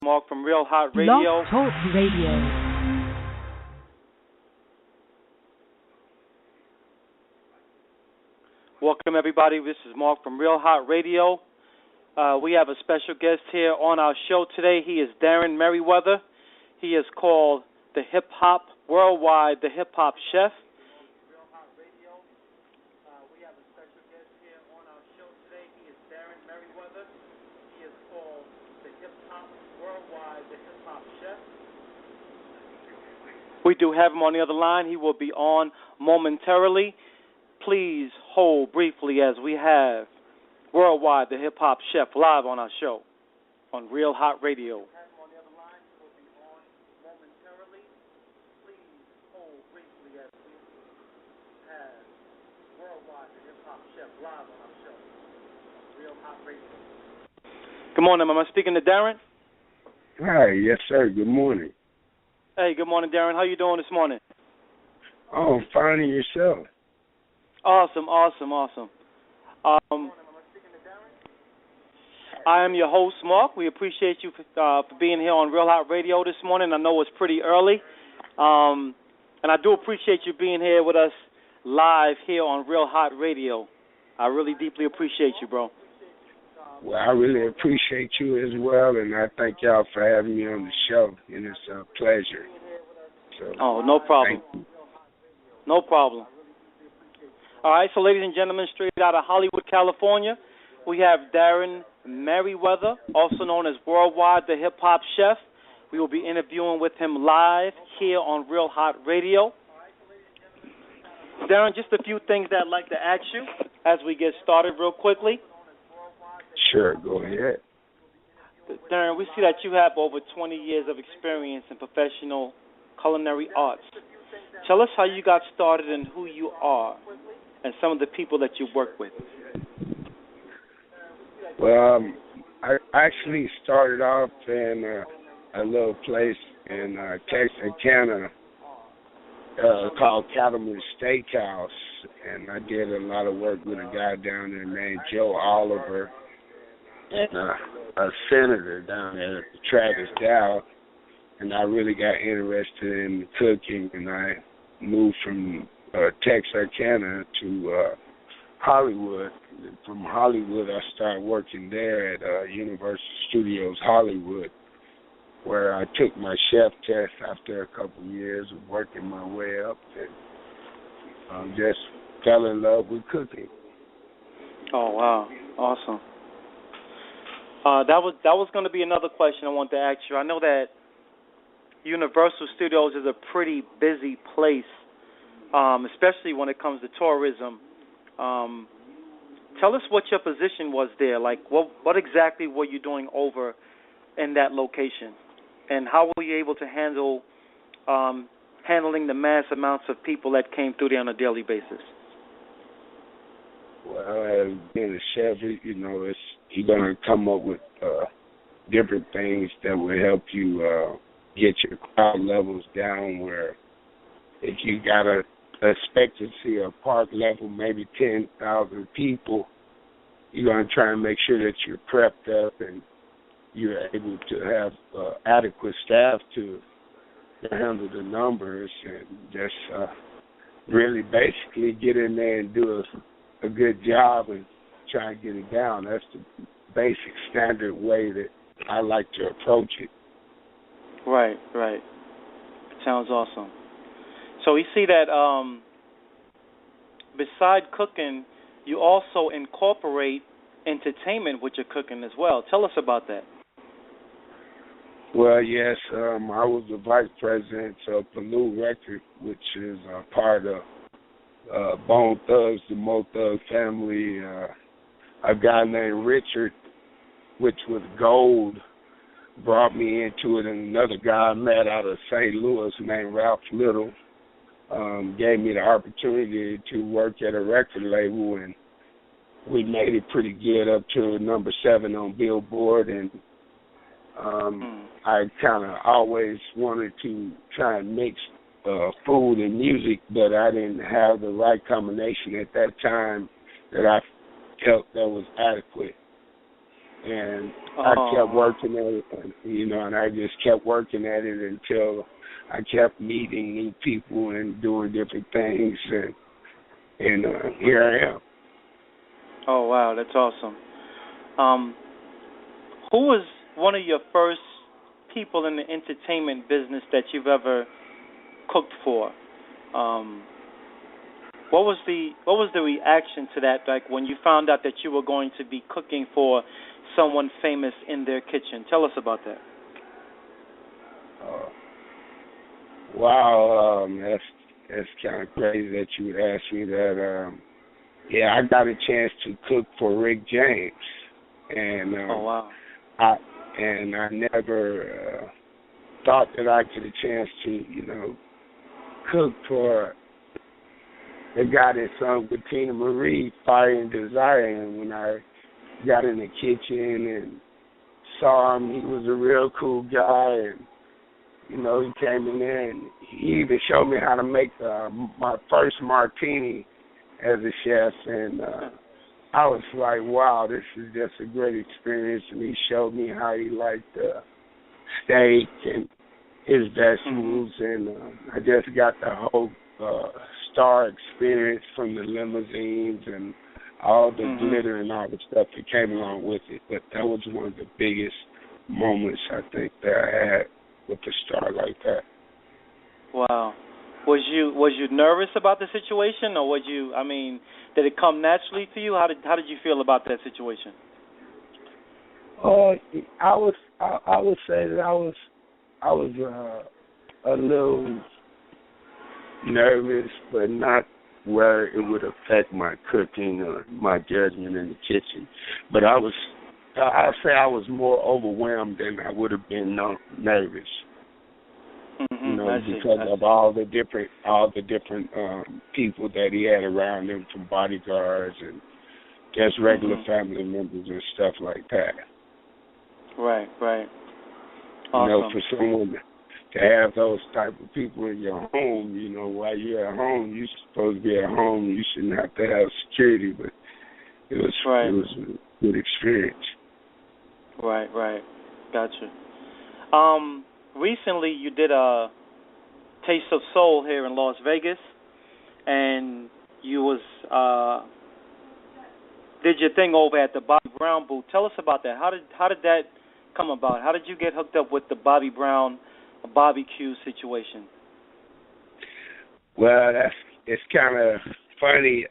Mark from Real Hot Blog Radio. Talk Radio. Welcome, everybody. This is Mark from Real Hot Radio. We have a special guest here on our show today. He is Darren Marriweather. He is called the Hip Hop Worldwide, the Hip Hop Chef. We have a special guest here on our show today. He is Darren Marriweather. He is called the Hip Hop Worldwide, the Hip Hop Chef. We do have him on the other line. He will be on momentarily. Please hold briefly as we have Worldwide, the Hip Hop Chef, live on our show on Real Hot Radio. Good morning. Am I speaking to Darren? Hi. Yes, sir. Good morning. Hey, good morning, Darren. How you doing this morning? Oh, I'm fine. And yourself? Awesome. I am your host, Mark. We appreciate you for being here on Real Hot Radio this morning. I know it's pretty early, and I do appreciate you being here with us live here on Real Hot Radio. I really deeply appreciate you, bro. Well, I really appreciate you as well, and I thank y'all for having me on the show, and it's a pleasure. So, no problem. No problem. All right, so ladies and gentlemen, straight out of Hollywood, California, we have Darren Marriweather, also known as Worldwide, the Hip Hop Chef. We will be interviewing with him live here on Real Hot Radio. Darren, just a few things that I'd like to ask you as we get started real quickly. Sure, go ahead. Darren, we see that you have over 20 years of experience in professional culinary arts. Tell us how you got started and who you are and some of the people that you work with. Well, I actually started off in a little place in Texarkana called Cattleman's Steakhouse, and I did a lot of work with a guy down there named Joe Oliver and a senator down there, Travis Dow, and I really got interested in cooking, and I moved from Texarkana to Hollywood. From Hollywood, I started working there at Universal Studios Hollywood, where I took my chef test after a couple of years of working my way up, and just fell in love with cooking. Oh, wow. Awesome. That was going to be another question I wanted to ask you. I know that Universal Studios is a pretty busy place, especially when it comes to tourism. Tell us what your position was there. Like, what exactly were you doing over in that location, and how were you able to handling the mass amounts of people that came through there on a daily basis? Well, as being a chef, you're going to come up with different things that will help you get your crowd levels down, where if you got a expectancy of park level, maybe 10,000 people, you're going to try and make sure that you're prepped up and you're able to have adequate staff to handle the numbers, and just really basically get in there and do a good job and try and get it down. That's the basic standard way that I like to approach it. Right. Sounds awesome. So we see that beside cooking, you also incorporate entertainment with your cooking as well. Tell us about that. Well, yes, I was the vice president of Blue Record, which is a part of Bone Thugs, the Mo Thug family. A guy named Richard, which was Gold, brought me into it, and another guy I met out of St. Louis named Ralph Little gave me the opportunity to work at a record label, and we made it pretty good up to number 7 on Billboard, and I kind of always wanted to try and mix food and music, but I didn't have the right combination at that time that I felt that was adequate. and I kept working at it, and I just kept working at it until I kept meeting new people and doing different things, and here I am. Oh, wow, that's awesome. Who was one of your first people in the entertainment business that you've ever cooked for? What was the reaction to that, like when you found out that you were going to be cooking for someone famous in their kitchen? Tell us about that. Wow, that's kind of crazy that you would ask me that. Yeah, I got a chance to cook for Rick James, and oh wow, I never thought that I get a chance to cook for the guy that sung with Tina Marie, Fire and Desire. And when I got in the kitchen and saw him, he was a real cool guy, and he came in there and he even showed me how to make my first martini as a chef, and I was like, wow, this is just a great experience. And he showed me how he liked steak and his vegetables, and I just got the whole star experience from the limousines and all the glitter and all the stuff that came along with it. But that was one of the biggest moments I think that I had with the star like that. Wow. Was you nervous about the situation, or did it come naturally to you? How did you feel about that situation? I would say that I was a little nervous, but not where it would affect my cooking or my judgment in the kitchen. But I'd say I was more overwhelmed than I would have been nervous. Because of all the different people that he had around him, from bodyguards and just regular family members and stuff like that. Right. Awesome. For someone to have those type of people in your home, while you're at home, you're supposed to be at home. You shouldn't have to have security, but it was a good experience. Right. Gotcha. Recently you did a Taste of Soul here in Las Vegas, and you did your thing over at the Bobby Brown booth. Tell us about that. How did that come about? How did you get hooked up with the Bobby Brown barbecue situation? Well, it's kind of funny.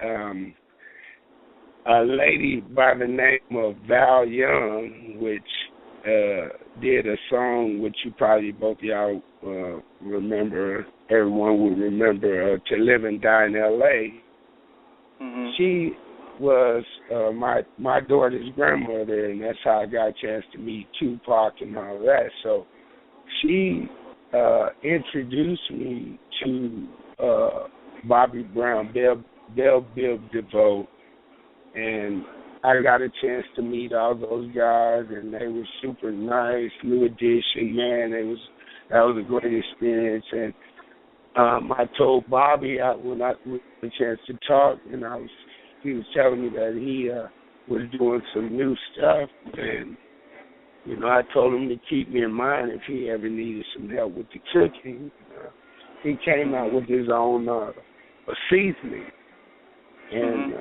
A lady by the name of Val Young, which did a song which you probably both of y'all remember. Everyone will remember, To Live and Die in L.A. She was my daughter's grandmother, and that's how I got a chance to meet Tupac and all that. So she introduced me to Bobby Brown, Belle Biv DeVoe, and I got a chance to meet all those guys, and they were super nice. New Edition, man, that was a great experience. And I told Bobby when I had a chance to talk, and he was telling me that he was doing some new stuff, and I told him to keep me in mind if he ever needed some help with the cooking. He came out with his own seasoning, and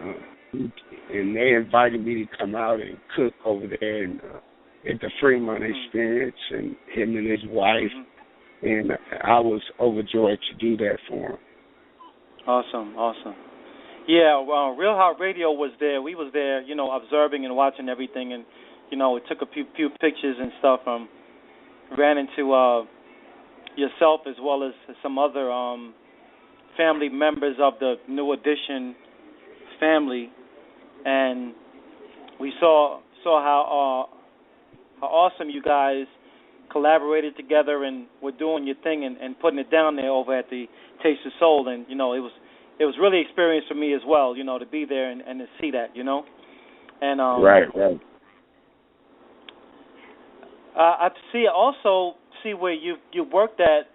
they invited me to come out and cook over there at the Fremont Experience, and him and his wife, and I was overjoyed to do that for him. Awesome. Yeah, well, Real Hot Radio was there. We was there, observing and watching everything, and we took a few pictures and stuff. Ran into yourself as well as some other family members of the New Edition family, and we saw how awesome you guys collaborated together and were doing your thing and putting it down there over at the Taste of Soul, and it was really an experience for me as well, to be there and to see that, and right. I see where you worked at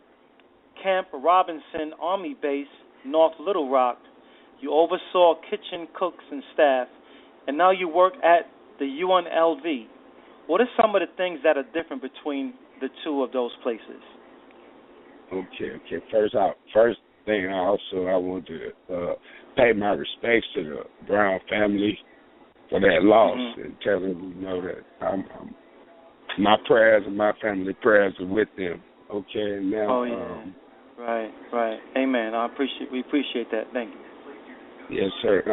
Camp Robinson Army Base, North Little Rock. You oversaw kitchen cooks and staff, and now you work at the UNLV. what are some of the things that are different between the two of those places? Okay. First thing I want to pay my respects to the Brown family for that loss, and tell them, that my prayers and my family prayers are with them. Okay, and now. Right. Amen. We appreciate that. Thank you. Yes, sir.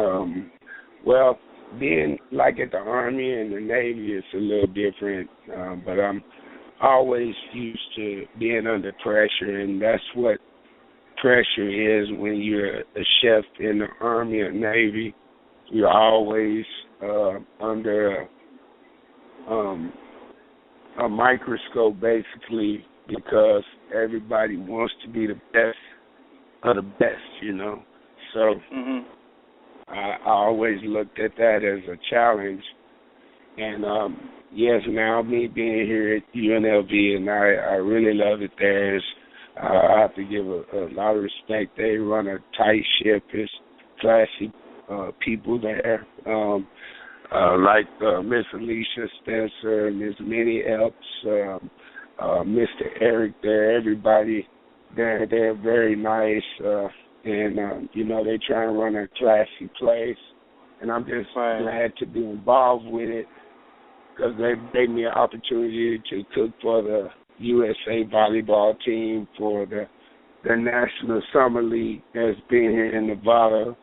Well, being like at the Army and the Navy is a little different, but I'm always used to being under pressure, and that's what pressure is when you're a chef in the Army or Navy. You're always under a microscope, basically, because everybody wants to be the best of the best, So I always looked at that as a challenge. And, yes, now me being here at UNLV, and I really love it there. I have to give a lot of respect. They run a tight ship. It's classy people there, like Miss Alicia Spencer, Miss Minnie Epps, Mr. Eric there. Everybody there, they're very nice, and they try and run a classy place. And I'm just glad to be involved with it, because they gave me an opportunity to cook for the USA volleyball team, for the National Summer League that's been here in Nevada,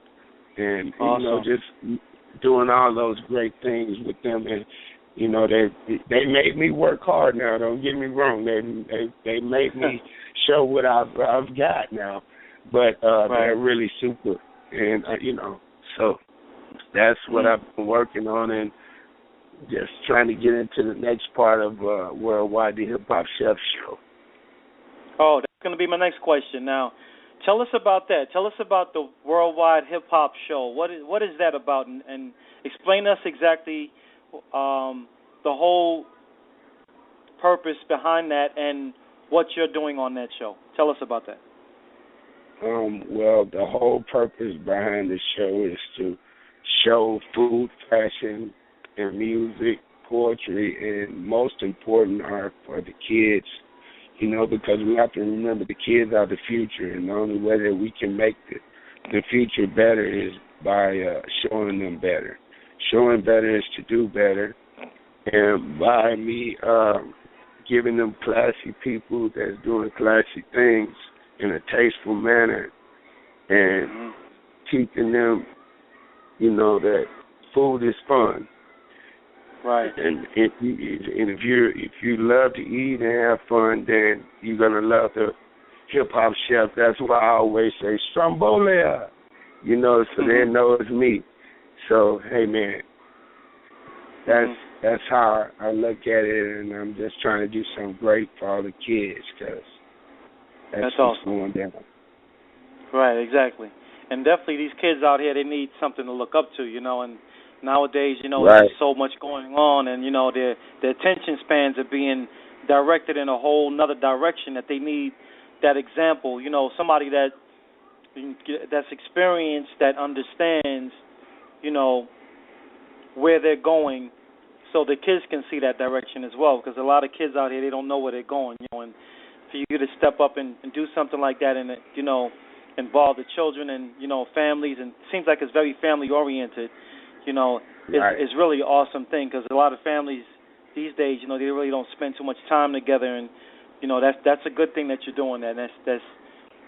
and awesome. Just doing all those great things with them. And they made me work hard now. Don't get me wrong. They made me show what I've got now, but they're really super, and so that's what I've been working on, and just trying to get into the next part of Worldwide, the Hip Hop Chef Show. Oh, that's going to be my next question. Now, tell us about that. Tell us about the Worldwide Hip Hop Show. What is that about? And explain us exactly the whole purpose behind that and what you're doing on that show. Tell us about that. Well, the whole purpose behind the show is to show food, fashion, and music, poetry, and most important, art for the kids, because we have to remember the kids are the future, and the only way that we can make the future better is by showing them better. Showing better is to do better, and by me giving them classy people that's doing classy things in a tasteful manner, and teaching them, that food is fun. Right. And if you love to eat and have fun, then you're gonna love the hip hop chef. That's why I always say Strombolia, so they know it's me. So hey man, that's how I look at it, and I'm just trying to do something great for all the kids, because that's what's awesome. going down. Right, exactly. And definitely these kids out here, they need something to look up to, and nowadays, there's so much going on, and, their attention spans are being directed in a whole nother direction, that they need that example, somebody that's experienced, that understands, where they're going, so the kids can see that direction as well, because a lot of kids out here, they don't know where they're going, and for you to step up and do something like that and, involve the children and, families, and it seems like it's very family-oriented, it's really an awesome thing, because a lot of families these days, they really don't spend too much time together, and, that's a good thing that you're doing that, and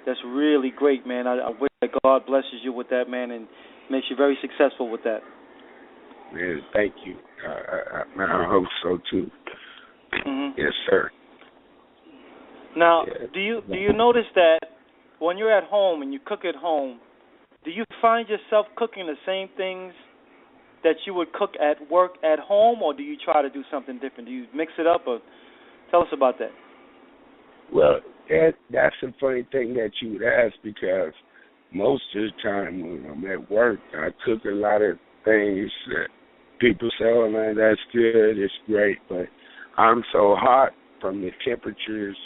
that's really great, man. I wish that God blesses you with that, man, and makes you very successful with that. Man, thank you. I hope so, too. Yes, sir. Now, do you notice that when you're at home and you cook at home, do you find yourself cooking the same things that you would cook at work at home, or do you try to do something different? Do you mix it up, or tell us about that? Well, that's a funny thing that you would ask, because most of the time when I'm at work, I cook a lot of things that people say, oh, man, that's good, it's great, but I'm so hot from the temperatures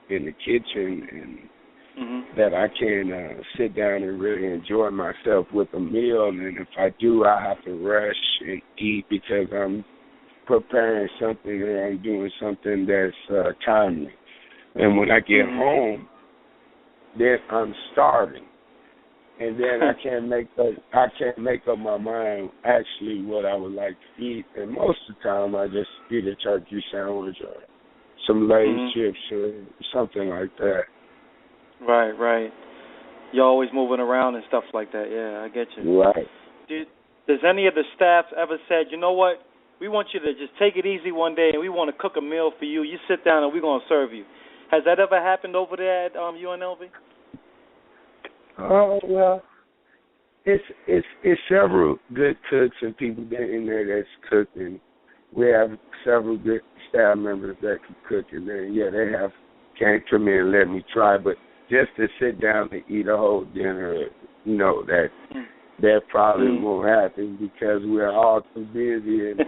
in the kitchen and that I can sit down and really enjoy myself with a meal, and if I do, I have to rush and eat, because I'm preparing something or I'm doing something that's timely. And when I get home, then I'm starving. And then I can't make up my mind actually what I would like to eat. And most of the time I just eat a turkey sandwich or some Lay's chips or something like that. Right. You're always moving around and stuff like that. Yeah, I get you. Right. Does any of the staff ever said, you know what, we want you to just take it easy one day and we want to cook a meal for you. You sit down and we're going to serve you. Has that ever happened over there at UNLV? Oh, well, it's several good cooks and people in there that's cooking. We have several good staff members that can cook, and then they have came to me and let me try. But just to sit down and eat a whole dinner, that probably won't happen because we're all too busy, and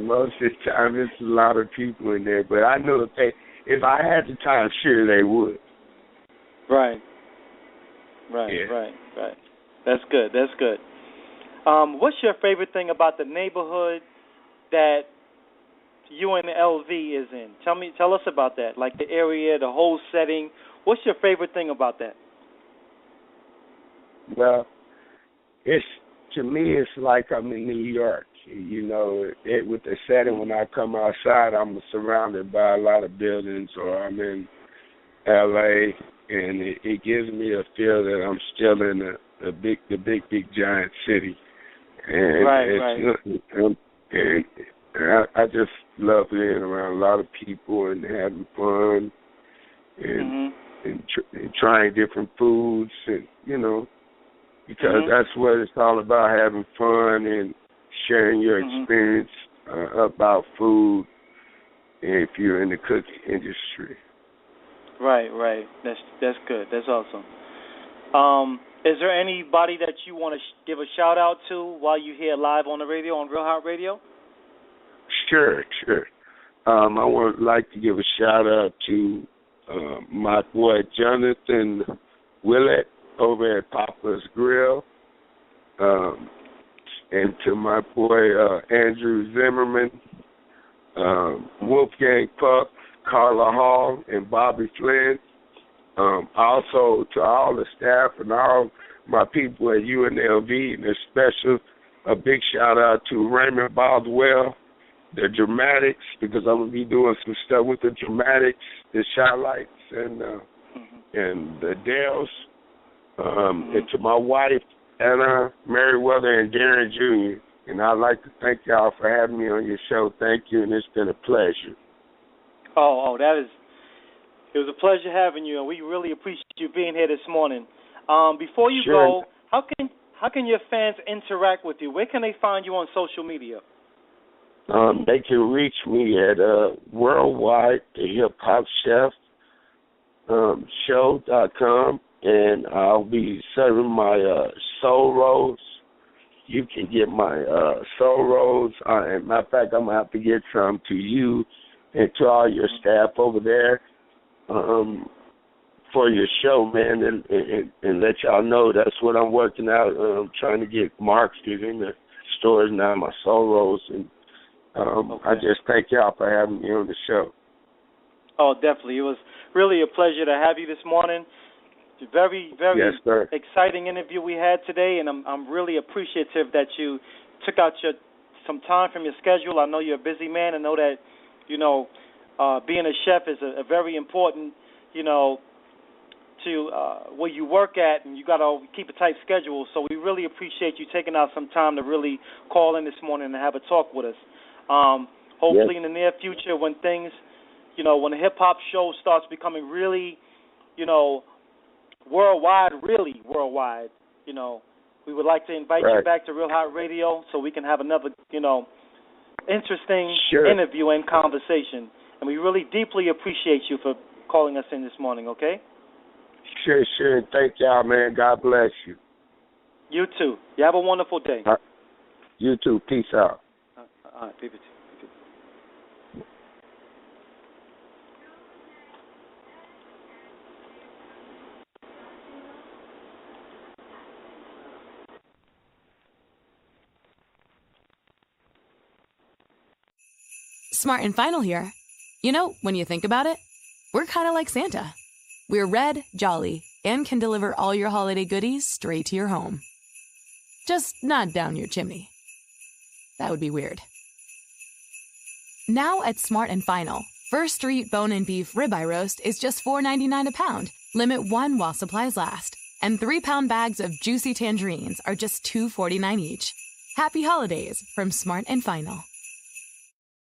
most of the time it's a lot of people in there. But I know if I had the time, sure they would. Right. That's good. What's your favorite thing about the neighborhood that UNLV is in? Tell us about that. Like the area, the whole setting. What's your favorite thing about that? Well, to me, it's like I'm in New York. With the setting, when I come outside, I'm surrounded by a lot of buildings, or I'm in LA, and it gives me a feel that I'm still in the big giant city. And I just love being around a lot of people and having fun and trying different foods, and because that's what it's all about, having fun and sharing your experience about food if you're in the cooking industry. Right. That's good. That's awesome. Is there anybody that you want to give a shout out to while you're here live on the radio, on Real Hot Radio? Sure. I would like to give a shout out to my boy Jonathan Willett over at Papa's Grill, and to my boy Andrew Zimmerman, Wolfgang Puck, Carla Hall, and Bobby Flynn. Also to all the staff and all my people at UNLV, and a big shout out to Raymond Boswell, the Dramatics, because I'm gonna be doing some stuff with the Dramatics, the Shylights, and the Dells. And to my wife Anna, Marriweather, and Darren Jr. And I'd like to thank y'all for having me on your show. Thank you, and it's been a pleasure. It was a pleasure having you, and we really appreciate you being here this morning. Before you Sure. go, how can your fans interact with you? Where can they find you on social media? They can reach me at Worldwide the Hip Hop Chef show.com, and I'll be serving my soul rolls. You can get my soul rolls. As a matter of fact, I'm going to have to get some to you and to all your staff over there for your show, man, and let y'all know that's what I'm working out. I'm trying to get marketed in the stores now, my soul rolls, and I just thank y'all for having me on the show. Oh, definitely. It was really a pleasure to have you this morning. Very, very exciting interview we had today, and I'm really appreciative that you took out some time from your schedule. I know you're a busy man. I know that, being a chef is a very important, to where you work at, and you got to keep a tight schedule. So we really appreciate you taking out some time to really call in this morning and have a talk with us. Hopefully in the near future, when things, when the hip-hop show starts becoming really, worldwide, we would like to invite you back to Real Hot Radio so we can have another, interesting interview and conversation. And we really deeply appreciate you for calling us in this morning, okay? Sure. Thank y'all, man. God bless you. You too. You have a wonderful day. You too. Peace out. All right, people. Smart and Final here. You know, when you think about it, we're kind of like Santa. We're red, jolly, and can deliver all your holiday goodies straight to your home. Just not down your chimney. That would be weird. Now at Smart and Final, First Street bone and beef ribeye roast is just $4.99 a pound. Limit one while supplies last. And 3-pound bags of juicy tangerines are just $2.49 each. Happy holidays from Smart and Final.